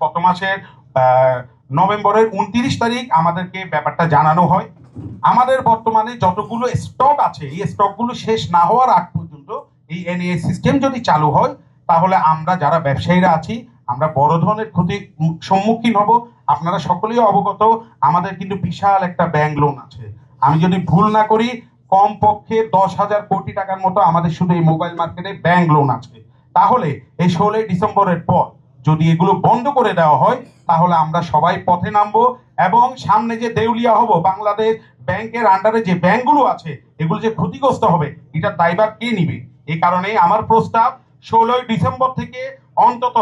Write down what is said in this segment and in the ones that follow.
গত মাসের নভেম্বরের 29 তারিখ আমাদেরকে ব্যাপারটা জানানো হয়। আমাদের বর্তমানে যতগুলো স্টক আছে এই স্টকগুলো শেষ না হওয়ার আগ পর্যন্ত এই এনএএ সিস্টেম যদি চালু হয় তাহলে আমরা যারা ব্যবসায়ীরা আছি আমরা বড় ধরনের ক্ষতির সম্মুখীন হব। আপনারা সকলেই অবগত, আমাদের কিন্তু বিশাল একটা ব্যাংক লোন আছে। আমি যদি ভুল না করি কমপক্ষে 10,000 কোটি টাকার মতো আমাদের শুধু এই মোবাইল মার্কেটে ব্যাংক লোন আছে। তাহলে এই 16 ডিসেম্বরের পর যদি এগুলো বন্ধ করে দেওয়া হয় তাহলে আমরা সবাই পথে নামবো এবং সামনে যে দেউলিয়া হব, বাংলাদেশ ব্যাংকের আন্ডারে যে ব্যাংকগুলো আছে এগুলো যে ক্ষতিগ্রস্ত হবে এটার দায়ভার কে নিবে? এই কারণে আমার প্রস্তাব 16 ডিসেম্বর থেকে অন্তত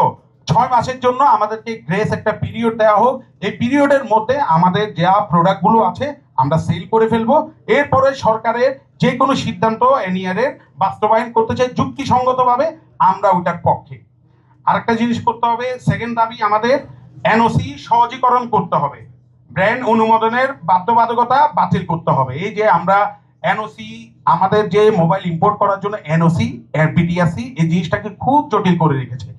6 মাসের জন্য আমাদেরকে গ্রেস একটা পিরিয়ড দেওয়া হোক। এই পিরিয়ডের মধ্যে আমাদের যা প্রোডাক্টগুলো আছে আমরা সেল করে ফেলবো। এরপরে সরকারের যে কোনো সিদ্ধান্ত এনইআর এর বাস্তবায়ন করতে চাই যুক্তিসঙ্গতভাবে, আমরা ওইটার পক্ষে। আরেকটা জিনিস করতে হবে, সেকেন্ড দাবি আমাদের এনওসি সহজীকরণ করতে হবে, ব্র্যান্ড অনুমোদনের বাধ্যবাধকতা বাতিল করতে হবে। এই যে আমরা এনওসি, আমাদের যে মোবাইল ইম্পোর্ট করার জন্য এনওসি বিটিআরসি এই জিনিসটাকে খুব জটিল করে রেখেছে।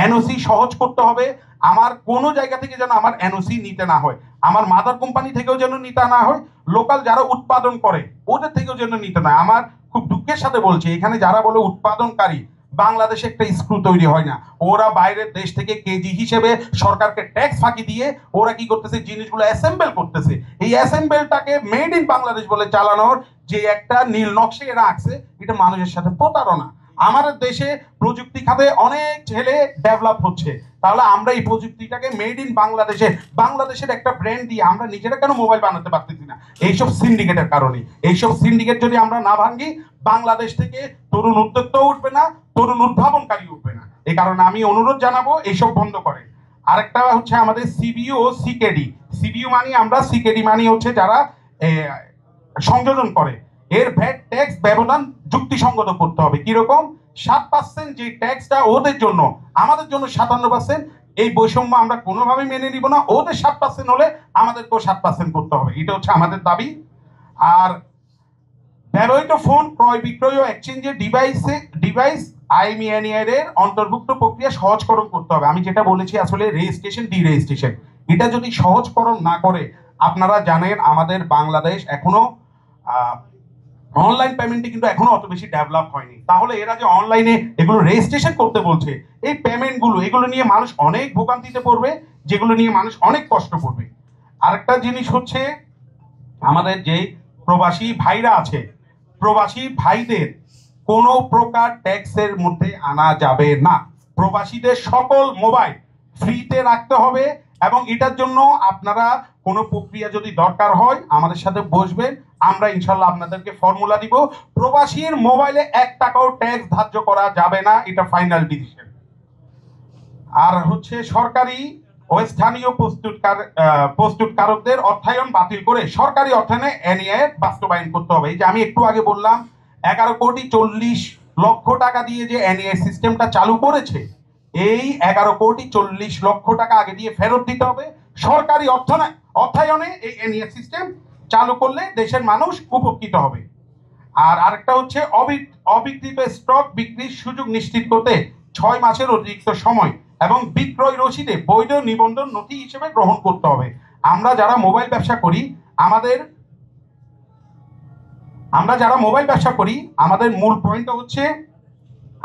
এনওসি সহজ করতে হবে। আমার কোনো জায়গা থেকে যেন আমার এনওসি নিতে না হয়, আমার মাদার কোম্পানি থেকেও যেন নিতে না হয়, লোকাল যারা উৎপাদন করে ওদের থেকেও যেন নিতে না। আমার খুব দুঃখের সাথে বলছি, এখানে যারা বলে উৎপাদনকারী, বাংলাদেশে একটা স্ক্রু তৈরি হয় না। ওরা বাইরের দেশ থেকে কেজি হিসেবে সরকারকে ট্যাক্স ফাঁকি দিয়ে ওরা কি করতেছে, জিনিসগুলো অ্যাসেম্বল করতেছে। এই অ্যাসেম্বলটাকে মেড ইন বাংলাদেশ বলে চালানোর যে একটা নীল নকশে এরা আঁকছে, এটা মানুষের সাথে প্রতারণা। আমাদের দেশে প্রযুক্তি খাতে অনেক ছেলে ডেভেলপ হচ্ছে, তাহলে আমরা এই প্রযুক্তিটাকে মেড ইন বাংলাদেশে, বাংলাদেশের একটা ব্র্যান্ড দিয়ে আমরা নিজেরা কেন মোবাইল বানাতে পারতেছি না? এইসব সিন্ডিকেটের কারণে। এইসব সিন্ডিকেট যদি আমরা না ভাঙি, বাংলাদেশ থেকে তরুণ উদ্যোক্তাও উঠবে না, তরুণ উদ্ভাবনকারী উঠবে না। এই কারণে আমি অনুরোধ জানাবো এইসব বন্ধ করে। আরেকটা হচ্ছে আমাদের সিবিইউ ও সিকেডি। সিবিইউ মানি আমরা, সিকেডি মানি হচ্ছে যারা সংযোজন করে। এর ভ্যাট ট্যাক্স ব্যবধান যুক্তিসঙ্গত করতে হবে। কিরকম? 7% যে ট্যাক্সটা ওদের জন্য, আমাদের জন্য 57%, এই বৈষম্য আমরা কোনোভাবেই মেনে নিব না। ওদের 7% হলে আমাদেরকেও 7% করতে হবে, এটা হচ্ছে আমাদের দাবি। আর ব্যবহৃত ফোন ক্রয় বিক্রয় ও এক্সচেঞ্জের ডিভাইস আইএমইআইআর এর অন্তর্ভুক্ত প্রক্রিয়া সহজকরণ করতে হবে। আমি যেটা বলেছি আসলে রেজিস্ট্রেশন ডি রেজিস্ট্রেশন, এটা যদি সহজকরণ না করে, আপনারা জানেন আমাদের বাংলাদেশ এখনো অনলাইন পেমেন্টে কিন্তু এখনো অত বেশি ডেভেলপ হয়নি। তাহলে এরা যে অনলাইনে এগুলো রেজিস্ট্রেশন করতে বলছে, এই পেমেন্টগুলো এগুলো নিয়ে মানুষ অনেক ভোগান্তিতে পড়বে, যেগুলো নিয়ে মানুষ অনেক কষ্ট করবে। আরেকটা জিনিস হচ্ছে আমাদের যে প্রবাসী ভাইরা আছে, প্রবাসী ভাইদের কোনো প্রকার ট্যাক্সের মধ্যে আনা যাবে না। প্রবাসীদের সকল মোবাইল ফ্রিতে রাখতে হবে এবং এটার জন্য আপনারা কোনো প্রক্রিয়া যদি দরকার হয় আমাদের সাথে বসবেন, আমরা ইনশাল্লাহ আপনাদেরকে ফর্মুলা দিব। প্রবাসীর মোবাইলে 1 টাকাও ট্যাক্স ধার্য করা যাবে না, এটা ফাইনাল ডিসিশন। আর হচ্ছে সরকারি ও স্থানীয় প্রস্তুতকারকদের অর্থায়ন বাতিল করে সরকারি অর্থায়নে এনইআর বাস্তবায়ন করতে হবে। এই যে আমি একটু আগে বললাম 11,40,00,000 টাকা দিয়ে যে এনইআর সিস্টেমটা চালু করেছে, এই 11,40,00,000 টাকা আগে দিয়ে ফেরত দিতে হবে। সরকারি অর্থায়নে এই এনইআর সিস্টেম চালু করলে দেশের মানুষ উপকৃত হবে। আর আরেকটা হচ্ছে অবিক্রিত স্টক বিক্রির সুযোগ নিশ্চিত করতে 6 মাসের অতিরিক্ত সময় এবং বিক্রয় রসিদে বৈধ নিবন্ধন নথি হিসেবে গ্রহণ করতে হবে। আমরা যারা মোবাইল ব্যবসা করি, আমাদের মূল পয়েন্টটা হচ্ছে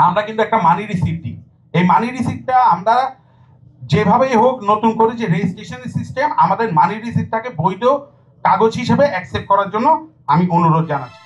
আমরা কিন্তু একটা মানি রিসিপ্ট দিই। এই মানি রিসিপ্টটা আমরা যেভাবেই হোক নতুন করে যে রেজিস্ট্রেশন সিস্টেম, আমাদের মানি রিসিপ্টটাকে বৈধ কাগজ হিসেবে অ্যাকসেপ্ট করার জন্য আমি অনুরোধ জানাচ্ছি।